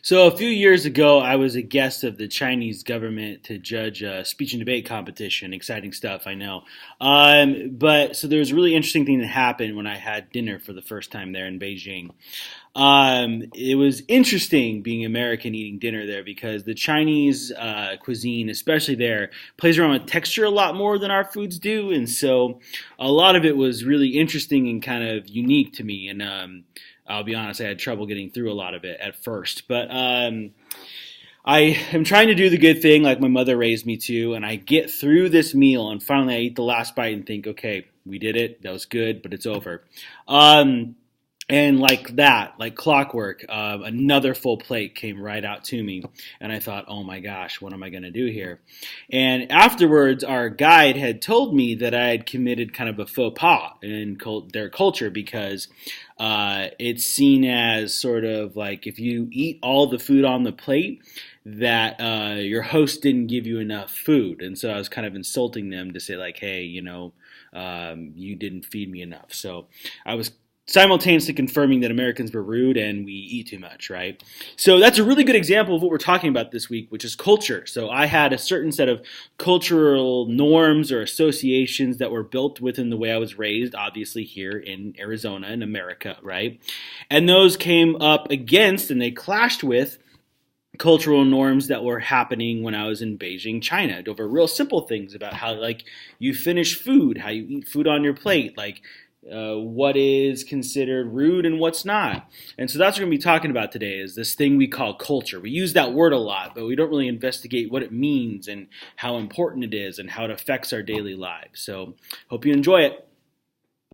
So a few years ago, I was a guest of the Chinese government to judge a speech and debate competition. Exciting stuff, I know. But so there was a really interesting thing that happened when I had dinner for the first time there in Beijing. It was interesting being American eating dinner there because the Chinese cuisine, especially there, plays around with texture a lot more than our foods do, and so a lot of it was really interesting and kind of unique to me. And I'll be honest, I had trouble getting through a lot of it at first, but I am trying to do the good thing like my mother raised me to, and I get through this meal, and finally I eat the last bite and think, okay, we did it. That was good, but it's over. Um, and like that, like clockwork, another full plate came right out to me. And I thought, oh my gosh, what am I going to do here? And afterwards, our guide had told me that I had committed kind of a faux pas in their culture because it's seen as sort of like if you eat all the food on the plate, that your host didn't give you enough food. And so I was kind of insulting them to say, like, hey, you didn't feed me enough. So I was simultaneously confirming that Americans were rude and we eat too much, right? So that's a really good example of what we're talking about this week, which is culture. So I had a certain set of cultural norms or associations that were built within the way I was raised, obviously here in Arizona in America, right? And those came up against and they clashed with cultural norms that were happening when I was in Beijing, China, over real simple things about how like you finish food, how you eat food on your plate, like what is considered rude and what's not. And so that's what we're going to be talking about today is this thing we call culture. We use that word a lot, but we don't really investigate what it means and how important it is and how it affects our daily lives. So hope you enjoy it.